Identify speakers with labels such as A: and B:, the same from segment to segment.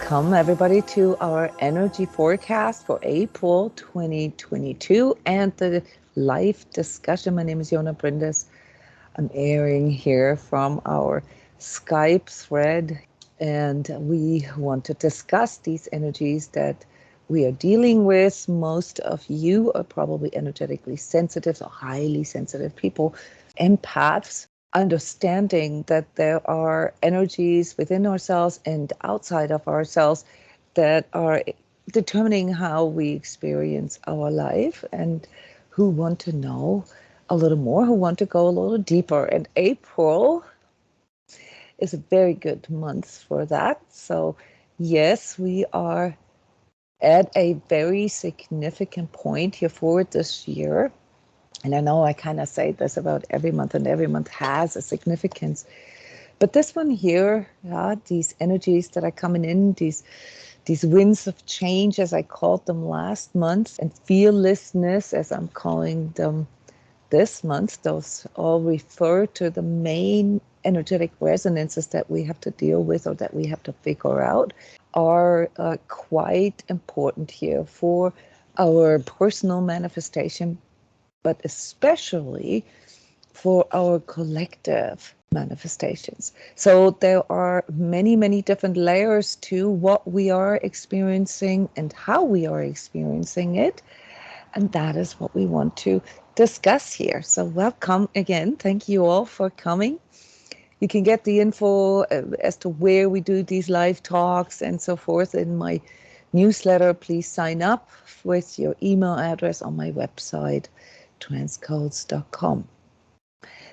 A: Welcome everybody to our energy forecast for April 2022 and the live discussion. My name is Jona Bryndis. I'm airing here from our Skype thread, and we want to discuss these energies that we are dealing with. Most of you are probably energetically sensitive or highly sensitive people, empaths, understanding that there are energies within ourselves and outside of ourselves that are determining how we experience our life, and who want to know a little more, who want to go a little deeper. And April is a very good month for that. So yes, we are at a very significant point here forward this year. And I know I kind of say this about every month, and every month has a significance. But this one here, these energies that are coming in, these winds of change, as I called them last month, and fearlessness, as I'm calling them this month, those all refer to the main energetic resonances that we have to deal with or that we have to figure out, are quite important here for our personal manifestation, but especially for our collective manifestations. So there are many, many different layers to what we are experiencing and how we are experiencing it. And that is what we want to discuss here. So welcome again. Thank you all for coming. You can get the info as to where we do these live talks and so forth in my newsletter. Please sign up with your email address on my website, transCODES.com.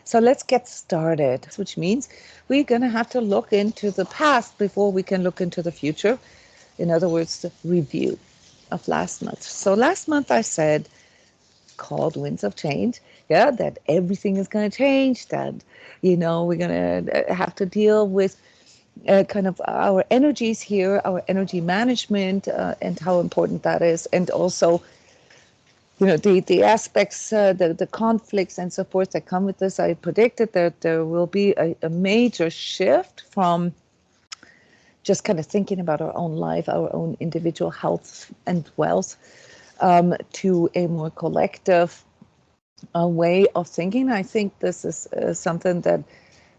A: So let's get started, which means we're going to have to look into the past before we can look into the future. In other words, the review of last month. So last month I said, called winds of change, that everything is going to change, that, we're going to have to deal with kind of our energies here, our energy management, and how important that is. And also, the aspects, the conflicts and so forth that come with this. I predicted that there will be a major shift from just kind of thinking about our own life, our own individual health and wealth, to a more collective way of thinking. I think this is something that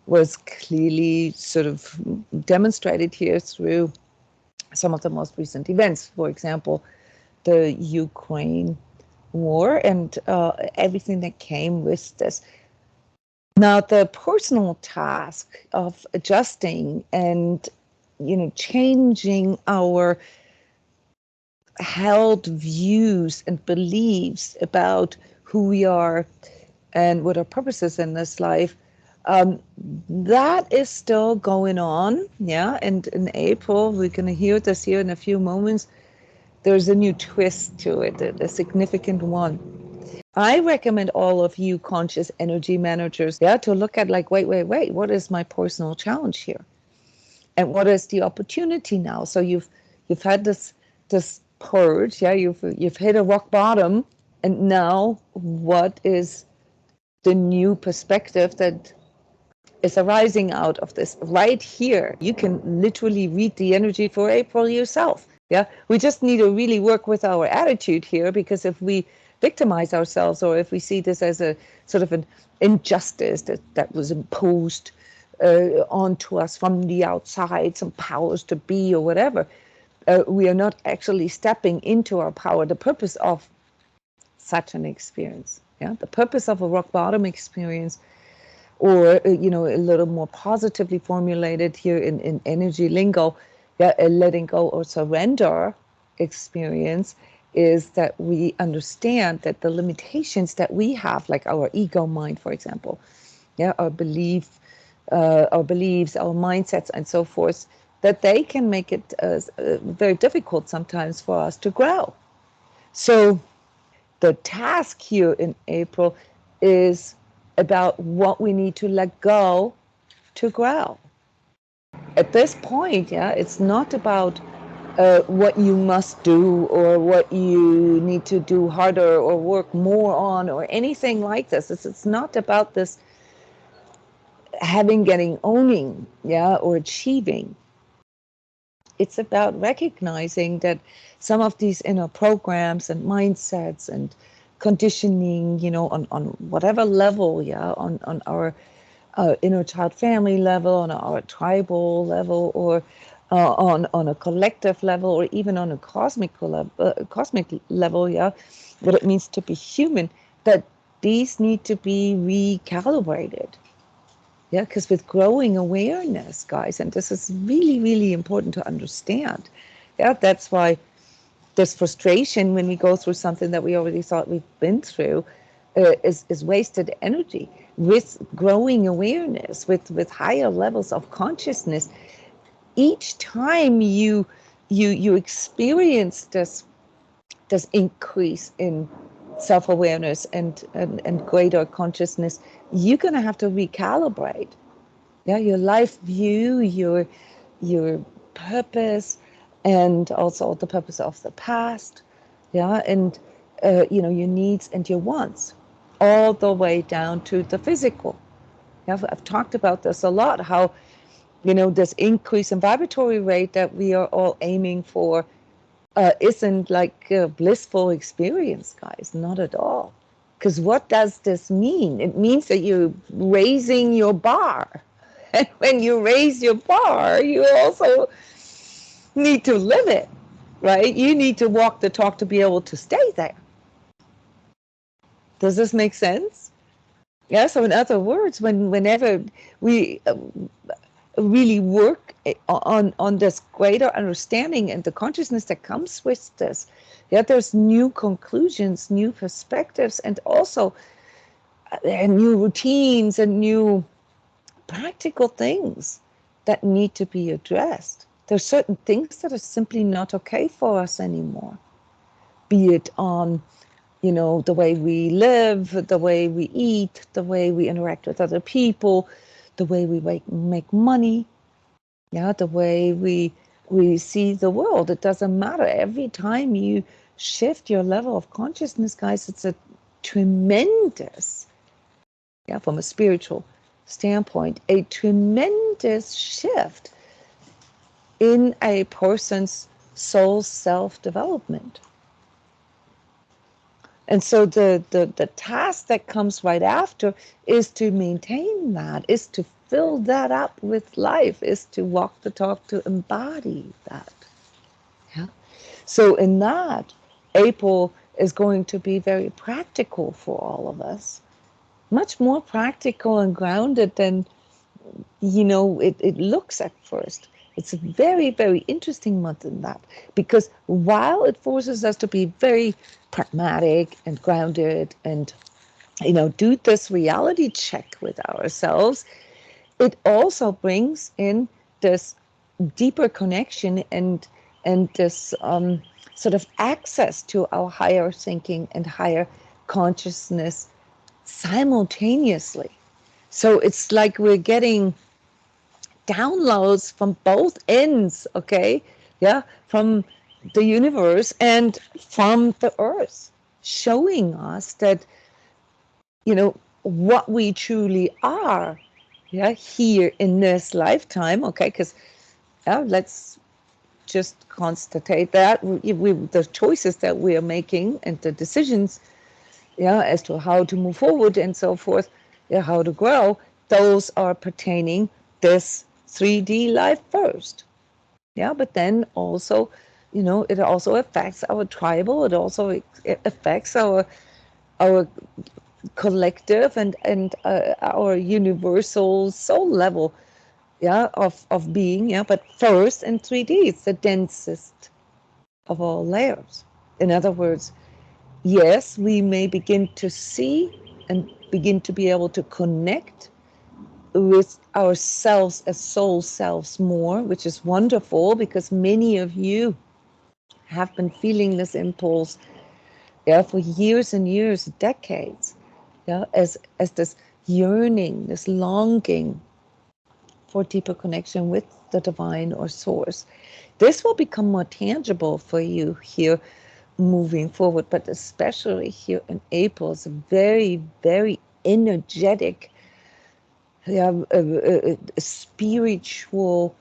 A: was clearly sort of demonstrated here through some of the most recent events. For example, the Ukraine war and everything that came with this. Now, the personal task of adjusting and, changing our held views and beliefs about who we are and what our purpose is in this life, that is still going on. And in April, we're going to hear this here in a few moments. There's a new twist to it, a significant one. I recommend all of you conscious energy managers, to look at wait, what is my personal challenge here? And what is the opportunity now? So you've had this purge, you've hit a rock bottom, and now what is the new perspective that is arising out of this right here? You can literally read the energy for April yourself. We just need to really work with our attitude here, because if we victimize ourselves, or if we see this as a sort of an injustice that was imposed onto us from the outside, some powers to be or whatever, we are not actually stepping into our power. The purpose of such an experience, the purpose of a rock bottom experience, or a little more positively formulated here in energy lingo, a letting go or surrender experience, is that we understand that the limitations that we have, like our ego mind, for example, our beliefs, our mindsets, and so forth, that they can make it very difficult sometimes for us to grow. So the task here in April is about what we need to let go to grow. At this point, it's not about what you must do, or what you need to do harder or work more on, or anything like this. It's not about this owning, or achieving. it's about recognizing that some of these inner programs and mindsets and conditioning, on whatever level, on our inner child family level, on our tribal level, or on a collective level, or even on a cosmic level, what it means to be human, that these need to be recalibrated. Yeah, because with growing awareness, guys, and this is really, really important to understand. Yeah, that's why there's frustration when we go through something that we already thought we've been through, is wasted energy. With growing awareness, with higher levels of consciousness, each time you experience this increase in self-awareness and greater consciousness, you're going to have to recalibrate, your life view, your purpose, and also the purpose of the past, and your needs and your wants, all the way down to the physical. I've talked about this a lot, how this increase in vibratory rate that we are all aiming for isn't like a blissful experience, guys, not at all. Because what does this mean? It means that you're raising your bar. And when you raise your bar, you also need to live it, right? You need to walk the talk to be able to stay there. Does this make sense? Yeah, so in other words, whenever we really work on this greater understanding and the consciousness that comes with this, there's new conclusions, new perspectives, and also new routines and new practical things that need to be addressed. There's certain things that are simply not okay for us anymore, be it on the way we live, the way we eat, the way we interact with other people, the way we make money, the way we see the world. It doesn't matter. Every time you shift your level of consciousness, guys, it's a tremendous, from a spiritual standpoint, a tremendous shift in a person's soul self-development. And so the task that comes right after is to maintain that, is to fill that up with life, is to walk the talk, to embody that. Yeah. So in that, April is going to be very practical for all of us, much more practical and grounded than it looks at first. It's a very, very interesting month in that, because while it forces us to be very pragmatic and grounded and do this reality check with ourselves, it also brings in this deeper connection and this sort of access to our higher thinking and higher consciousness simultaneously. So it's like we're getting downloads from both ends, okay? From the universe and from the earth, showing us that, what we truly are, here in this lifetime, okay? Because let's just constatate that the choices that we are making and the decisions, as to how to move forward and so forth, how to grow, those are pertaining this 3D life first. But then also, it also affects our tribal, it also affects our collective and our universal soul level, of being, but first in 3D, it's the densest of all layers. In other words, yes, we may begin to see and begin to be able to connect with ourselves as soul selves more, which is wonderful, because many of you have been feeling this impulse for years and years, decades, as this yearning, this longing for deeper connection with the divine or source. This will become more tangible for you here moving forward, but especially here in April, it's a very, very energetic, spiritual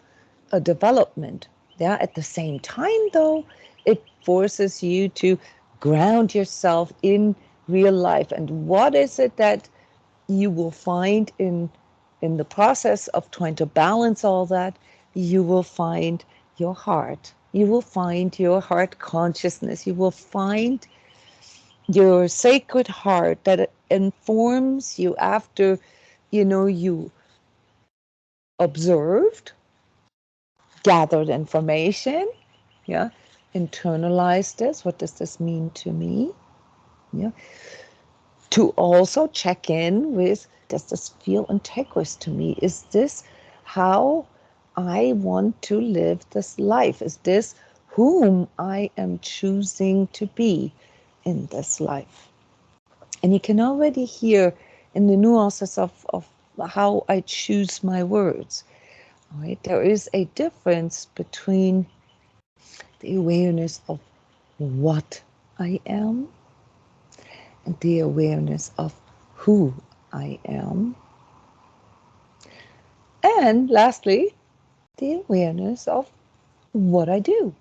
A: development, Yeah, at the same time, though, it forces you to ground yourself in real life. And what is it that you will find in the process of trying to balance all that? You will find your heart. You will find your heart consciousness. You will find your sacred heart that informs you after, you observed, gathered information, yeah, internalized this. What does this mean to me? Yeah, to also check in with, does this feel integrous to me? Is this how I want to live this life? Is this whom I am choosing to be in this life? And you can already hear in the nuances of how I choose my words. Right? There is a difference between the awareness of what I am and the awareness of who I am. And lastly, the awareness of what I do.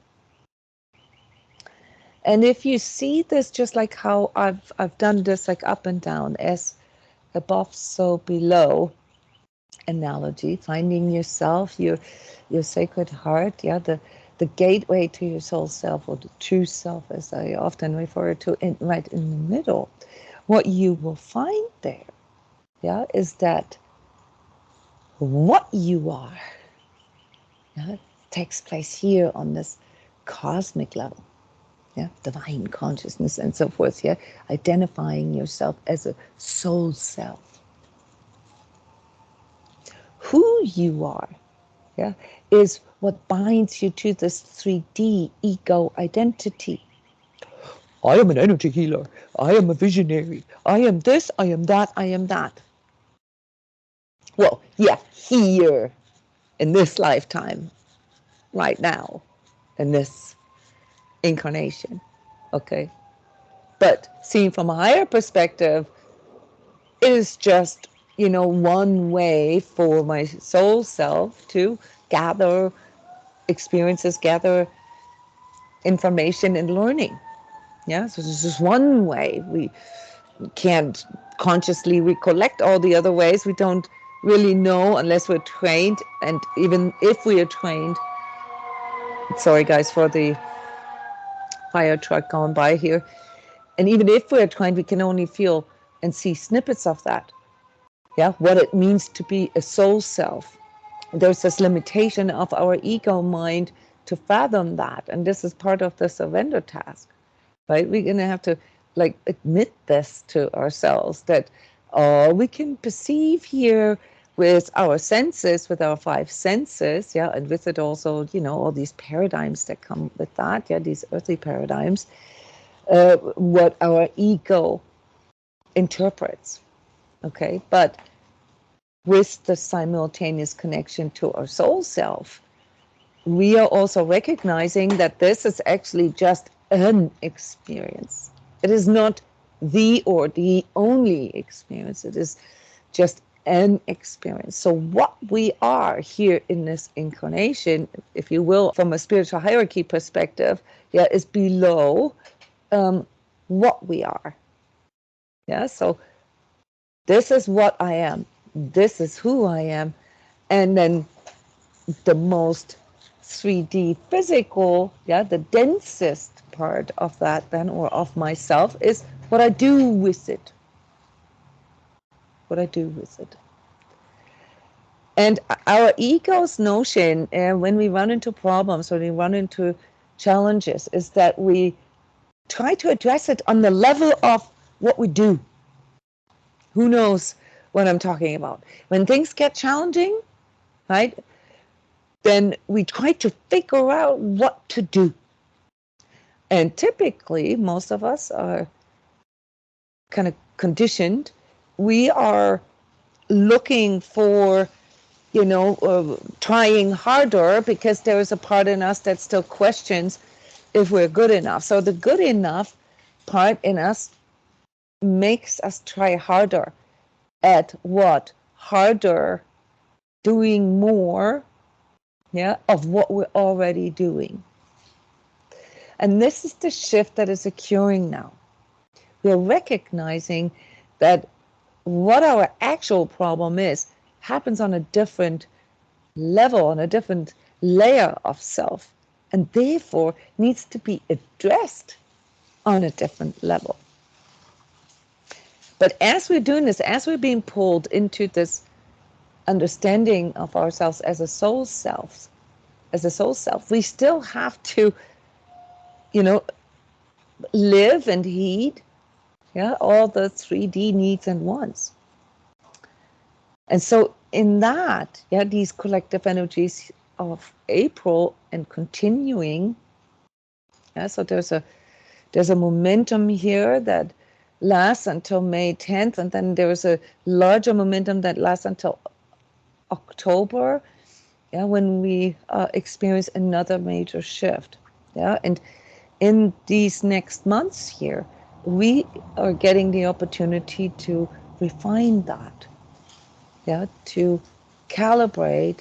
A: And if you see this, just like how I've done this, like up and down, as above, so below analogy, finding yourself, your sacred heart, yeah, the gateway to your soul self, or the true self, as I often refer to, right in the middle. What you will find there, yeah, is that what you are, yeah, takes place here on this cosmic level, yeah, divine consciousness and so forth, yeah, identifying yourself as a soul self. Who you are, yeah, is what binds you to this 3D ego identity. I am an energy healer. I am a visionary. I am this, I am that, I am that. Well, yeah, here in this lifetime, right now, in this incarnation, okay? But seen from a higher perspective, it is just, one way for my soul self to gather experiences, gather information and learning. Yeah, so this is one way. We can't consciously recollect all the other ways. We don't really know unless we're trained. And even if we are trained, sorry guys for the fire truck going by here. And even if we're trained, we can only feel and see snippets of that. Yeah, what it means to be a soul self. There's this limitation of our ego mind to fathom that. And this is part of the surrender task, right? We're going to have to admit this to ourselves, that we can perceive here with our senses, with our five senses, yeah, and with it also, all these paradigms that come with that, yeah, these earthly paradigms, what our ego interprets, okay? But with the simultaneous connection to our soul self, we are also recognizing that this is actually just an experience. It is not the or the only experience. It is just an experience. So what we are here in this incarnation, if you will, from a spiritual hierarchy perspective, yeah, is below what we are. Yeah, so this is what I am. This is who I am. And then the most 3D physical, yeah, the densest part of that then, or of myself, is what I do with it. What I do with it. And our ego's notion, when we run into problems, when we run into challenges, is that we try to address it on the level of what we do. Who knows what I'm talking about? When things get challenging, right, then we try to figure out what to do. And typically, most of us are kind of conditioned. We are looking for, trying harder, because there is a part in us that still questions if we're good enough. So the good enough part in us makes us try harder at what? Harder, doing more, yeah, of what we're already doing. And this is the shift that is occurring now. We're recognizing that what our actual problem is happens on a different level, on a different layer of self, and therefore needs to be addressed on a different level. But as we're doing this, as we're being pulled into this understanding of ourselves as a soul self, we still have to, you know, live and heed, yeah, all the 3D needs and wants. And so in that, yeah, these collective energies of April and continuing, yeah, so there's a momentum here that lasts until May 10th, and then there's a larger momentum that lasts until October, yeah, when we experience another major shift, yeah, and in these next months here, we are getting the opportunity to refine that, yeah, to calibrate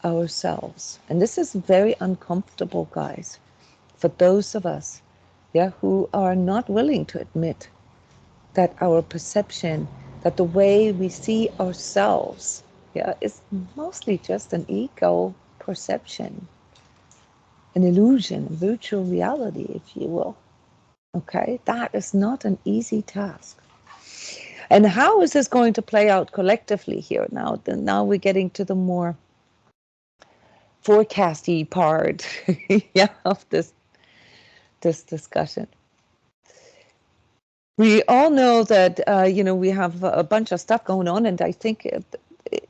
A: ourselves. And this is very uncomfortable, guys, for those of us, yeah, who are not willing to admit that our perception, that the way we see ourselves, yeah, is mostly just an ego perception, an illusion, a virtual reality, if you will. Okay, that is not an easy task. And how is this going to play out collectively here now? Now we're getting to the more forecasty part, yeah, of this discussion. We all know that we have a bunch of stuff going on, and I think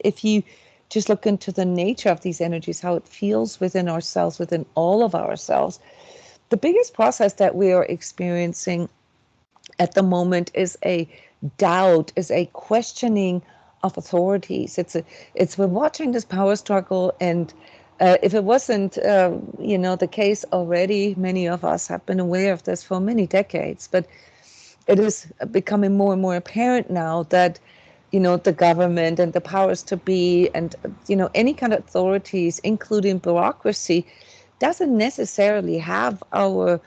A: if you just look into the nature of these energies, how it feels within ourselves, within all of ourselves, the biggest process that we are experiencing at the moment is a doubt, is a questioning of authorities. We're watching this power struggle, and if it wasn't, the case already, many of us have been aware of this for many decades, but it is becoming more and more apparent now that, the government and the powers to be and, any kind of authorities, including bureaucracy, doesn't necessarily have our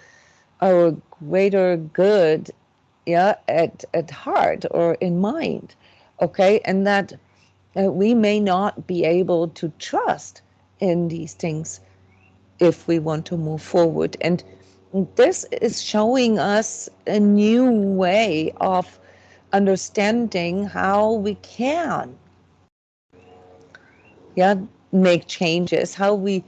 A: greater good, yeah, at heart or in mind, okay, and that we may not be able to trust in these things if we want to move forward. And this is showing us a new way of understanding how we can, yeah, make changes, how we,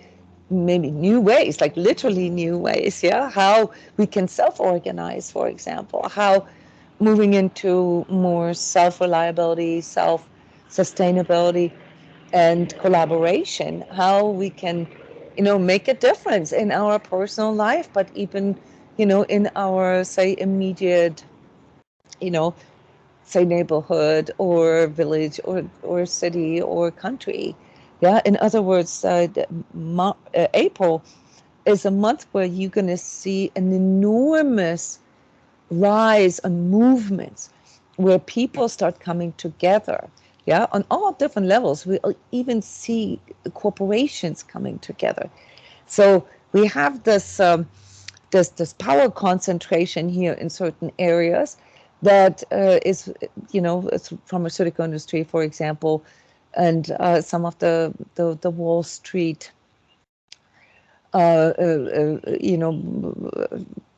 A: maybe new ways, like literally new ways, yeah, how we can self-organize, for example, how moving into more self-reliability, self-sustainability, and collaboration, how we can, make a difference in our personal life, but even, in our, say, immediate, you know, say neighborhood or village or city or country. Yeah, in other words, April is a month where you're going to see an enormous rise on movements where people start coming together, yeah, on all different levels. We'll even see corporations coming together. So we have this power concentration here in certain areas that is, it's pharmaceutical industry, for example, and some of the Wall Street,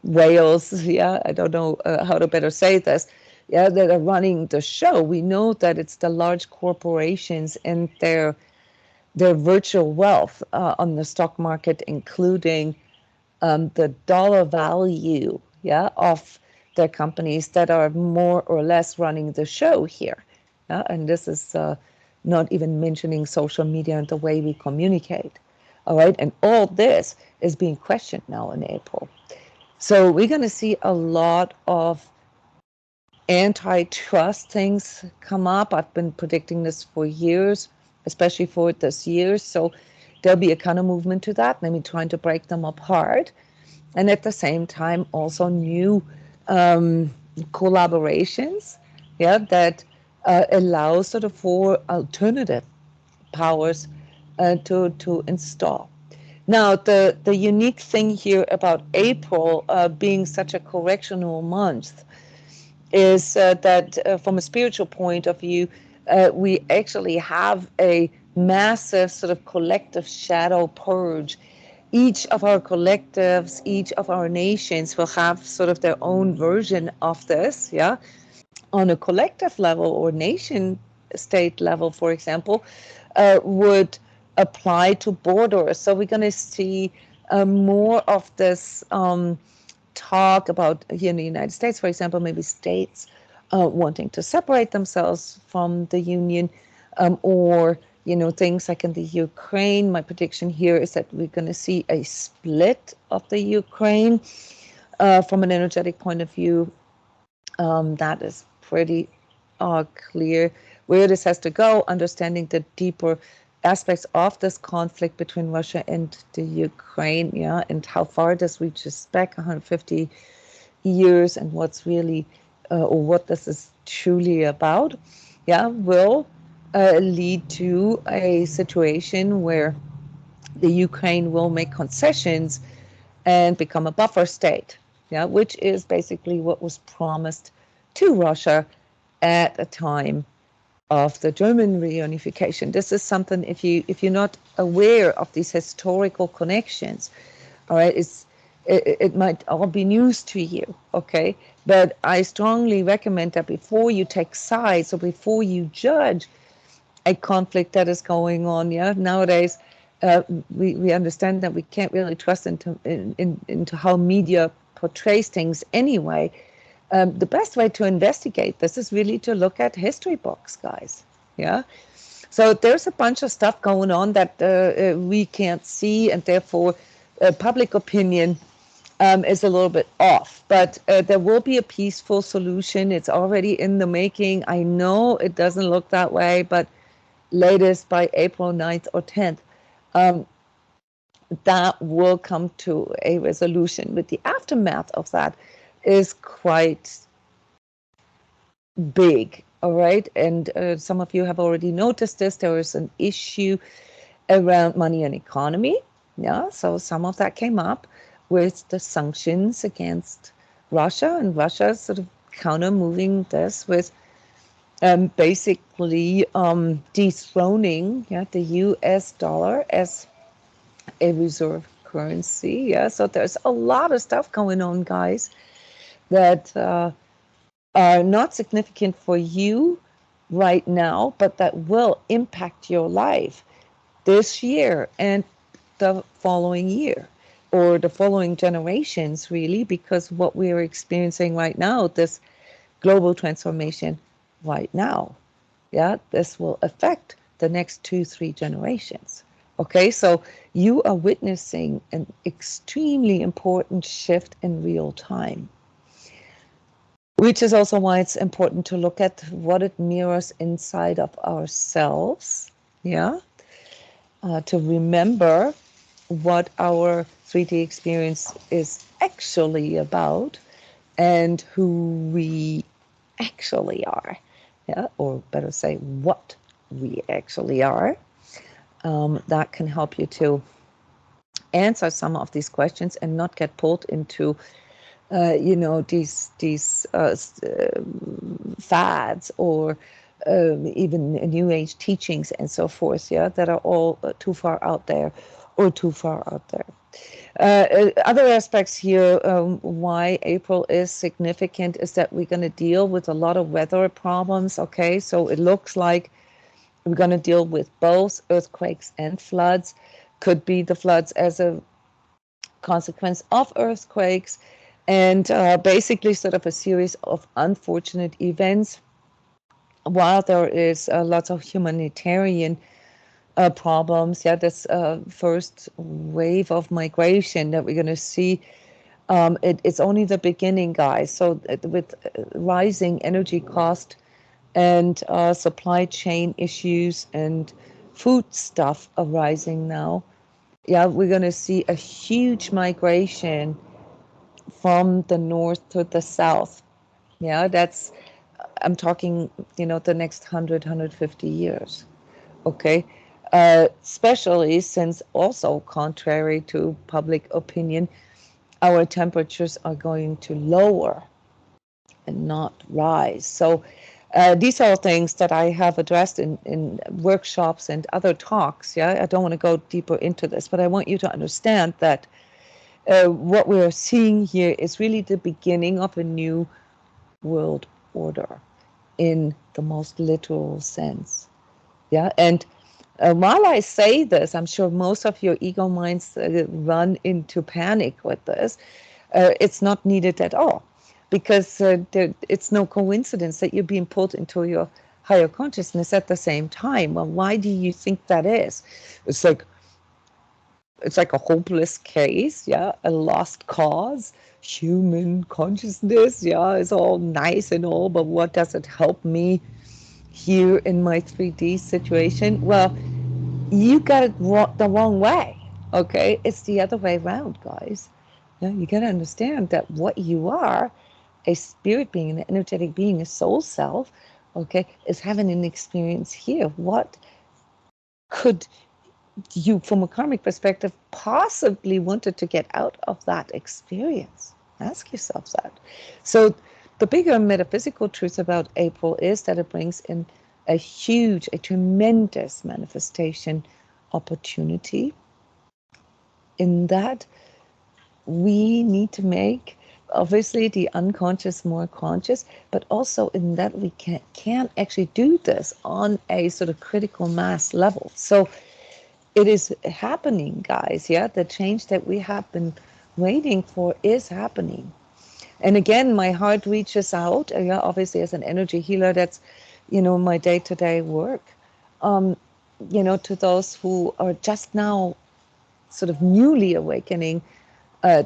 A: whales, yeah, I don't know how to better say this, yeah, that are running the show. We know that it's the large corporations and their virtual wealth on the stock market, including the dollar value, yeah, of their companies that are more or less running the show here. Yeah? And this is not even mentioning social media and the way we communicate. All right, and all this is being questioned now in April. So we're going to see a lot of antitrust things come up. I've been predicting this for years, especially for this year. So there'll be a kind of movement to that. Maybe trying to break them apart. And at the same time, also new collaborations, yeah, that allow sort of for alternative powers to install. Now, the unique thing here about April being such a correctional month is that from a spiritual point of view, we actually have a massive sort of collective shadow purge. Each of our collectives, each of our nations will have sort of their own version of this, yeah, on a collective level or nation state level, for example, would apply to borders. So we're going to see more of this talk about here in the United States, for example, maybe states wanting to separate themselves from the Union, or things like in the Ukraine. My prediction here is that we're going to see a split of the Ukraine from an energetic point of view. That is pretty clear where this has to go, understanding the deeper aspects of this conflict between Russia and the Ukraine, yeah, and how far this reaches back 150 years and what's really, or what this is truly about, yeah, will lead to a situation where the Ukraine will make concessions and become a buffer state, yeah, which is basically what was promised to Russia at a time of the German reunification. This is something, if you're not aware of these historical connections, all right, it might all be news to you, okay? But I strongly recommend that before you take sides or before you judge a conflict that is going on, yeah, nowadays, we understand that we can't really trust into how media portrays things anyway. The best way to investigate this is really to look at history books, guys. Yeah. So there's a bunch of stuff going on that we can't see, and therefore public opinion is a little bit off. But there will be a peaceful solution. It's already in the making. I know it doesn't look that way, but latest by April 9th or 10th, that will come to a resolution. But the aftermath of that is quite big, all right? And some of you have already noticed this. There is an issue around money and economy. Yeah, so some of that came up with the sanctions against Russia, and Russia sort of counter moving this with basically dethroning, yeah, the US dollar as a reserve currency. Yeah, so there's a lot of stuff going on, guys, that are not significant for you right now, but that will impact your life this year and the following year, or the following generations, really, because what we are experiencing right now, this global transformation right now, yeah, this will affect the next 2-3 generations. Okay, so you are witnessing an extremely important shift in real time, which is also why it's important to look at what it mirrors inside of ourselves, yeah, to remember what our 3D experience is actually about and who we actually are, yeah, or better say, what we actually are. That can help you to answer some of these questions and not get pulled into these fads or even New Age teachings and so forth, yeah, that are all too far out there or too far out there. Other aspects here, why April is significant, is that we're going to deal with a lot of weather problems, okay? So it looks like we're going to deal with both earthquakes and floods. Could be the floods as a consequence of earthquakes, and basically sort of a series of unfortunate events, while there is lots of humanitarian problems. Yeah, this first wave of migration that we're going to see, it's only the beginning, guys. So with rising energy cost and supply chain issues and food stuff arising now, yeah, we're going to see a huge migration from the north to the south. Yeah, I'm talking, the next 100, 150 years. Okay. especially since also contrary to public opinion, our temperatures are going to lower and not rise. So these are things that I have addressed in workshops and other talks. Yeah, I don't want to go deeper into this, but I want you to understand that what we're seeing here is really the beginning of a new world order in the most literal sense. Yeah, and while I say this, I'm sure most of your ego minds run into panic with this. It's not needed at all, because it's no coincidence that you're being pulled into your higher consciousness at the same time. Well, why do you think that is? It's like a hopeless case, yeah, a lost cause. Human consciousness, yeah, is all nice and all, but what does it help me here in my 3D situation? Well, you got it the wrong way. Okay, it's the other way around, guys. Yeah, you got to understand that what you are, a spirit being, an energetic being, a soul self, okay, is having an experience here. What could you, from a karmic perspective, possibly wanted to get out of that experience? Ask yourself that. So the bigger metaphysical truth about April is that it brings in a huge, a tremendous manifestation opportunity, in that we need to make obviously the unconscious more conscious, but also in that we can actually do this on a sort of critical mass level. So it is happening, guys. Yeah, the change that we have been waiting for is happening. And again, my heart reaches out. Yeah, obviously, as an energy healer, that's, my day-to-day work. To those who are just now sort of newly awakening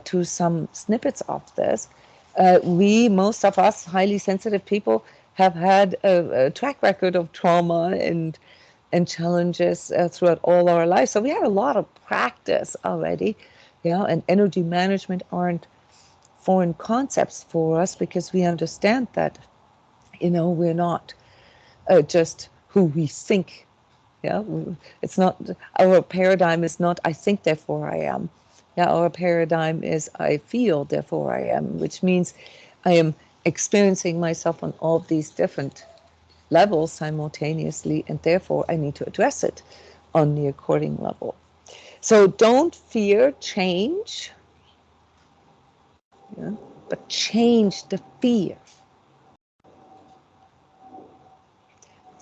A: to some snippets of this. Most of us, highly sensitive people, have had a track record of trauma and challenges throughout all our lives. So we had a lot of practice already, and energy management aren't foreign concepts for us, because we understand that, we're not just who we think. Yeah, it's not, our paradigm is not I think, therefore I am. Yeah, our paradigm is I feel, therefore I am, which means I am experiencing myself on all of these different levels simultaneously, and therefore I need to address it on the according level. So don't fear change, yeah, but change the fear.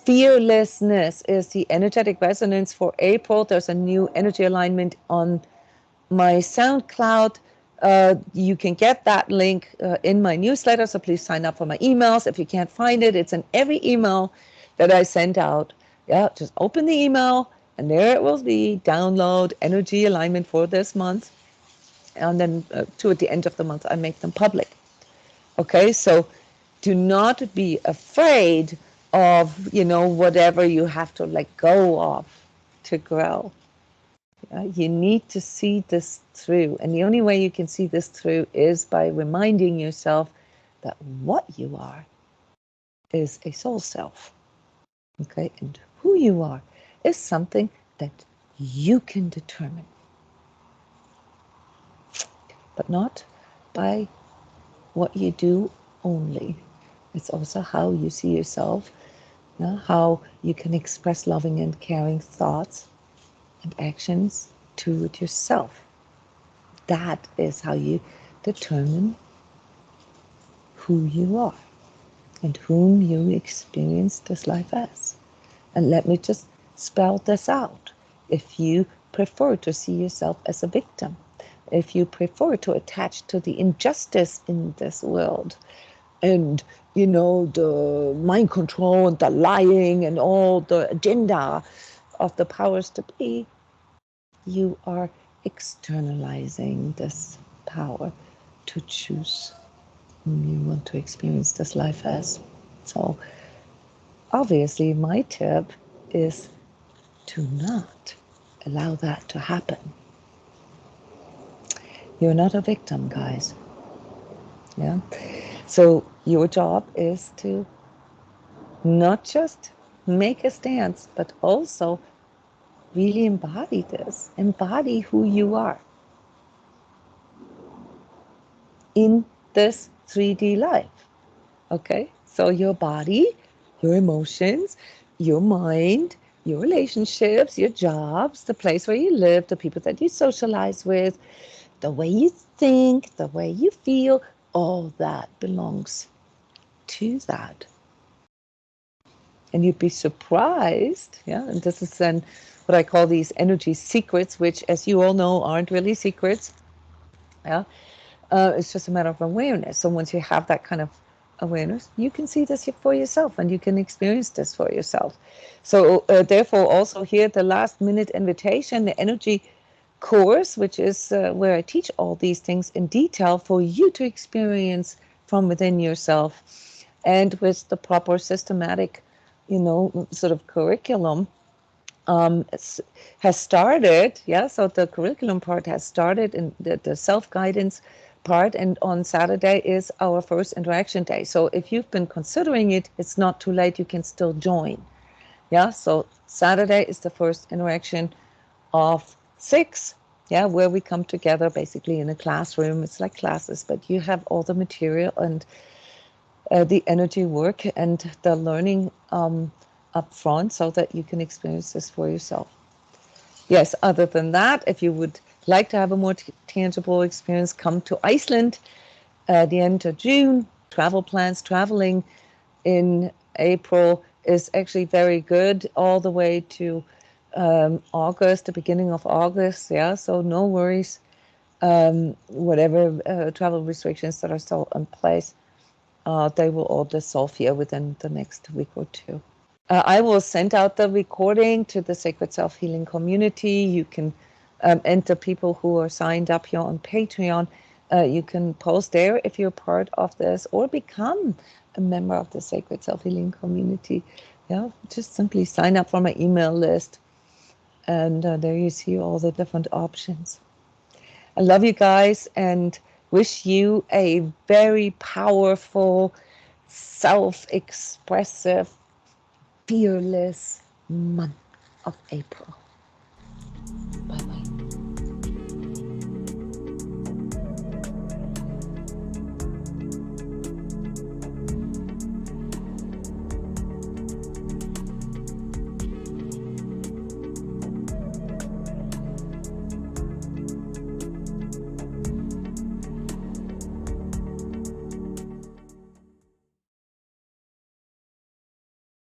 A: Fearlessness is the energetic resonance for April. There's a new energy alignment on my SoundCloud. You can get that link in my newsletter, so please sign up for my emails. If you can't find it, it's in every email that I send out. Yeah, just open the email, and there it will be. Download energy alignment for this month, and then toward the end of the month, I make them public. Okay, so do not be afraid of, whatever you have to let go of to grow. You need to see this through. And the only way you can see this through is by reminding yourself that what you are is a soul self. Okay? And who you are is something that you can determine. But not by what you do only. It's also how you see yourself, how you can express loving and caring thoughts and actions to yourself. That is how you determine who you are and whom you experience this life as. And let me just spell this out. If you prefer to see yourself as a victim, if you prefer to attach to the injustice in this world, and the mind control and the lying and all the agenda of the powers to be, you are externalizing this power to choose whom you want to experience this life as. So obviously my tip is to not allow that to happen. You're not a victim, guys. Yeah. So your job is to not just make a stance, but also really embody this. Embody who you are in this 3D life. Okay? So your body, your emotions, your mind, your relationships, your jobs, the place where you live, the people that you socialize with, the way you think, the way you feel, all that belongs to that. And you'd be surprised, yeah, and this is then what I call these energy secrets, which, as you all know, aren't really secrets. Yeah, it's just a matter of awareness. So once you have that kind of awareness, you can see this for yourself and you can experience this for yourself. So therefore, also here, the last minute invitation, the energy course, which is where I teach all these things in detail for you to experience from within yourself, and with the proper systematic, sort of curriculum, has started. Yeah, so the curriculum part has started in the self-guidance part, and on Saturday is our first interaction day. So if you've been considering it, it's not too late, you can still join. Yeah, so Saturday is the first interaction of 6, yeah, where we come together basically in a classroom. It's like classes, but you have all the material and the energy work and the learning up front, so that you can experience this for yourself. Yes, other than that, if you would like to have a more tangible experience, come to Iceland at the end of June. Travel plans, traveling in April is actually very good, all the way to August, the beginning of August. Yeah, so no worries. Whatever travel restrictions that are still in place, they will all dissolve here within the next week or two. I will send out the recording to the Sacred Self Healing community. You can enter people who are signed up here on Patreon. You can post there if you're part of this, or become a member of the Sacred Self Healing community. Yeah, just simply sign up for my email list, and there you see all the different options. I love you guys and wish you a very powerful, self-expressive, fearless month of April.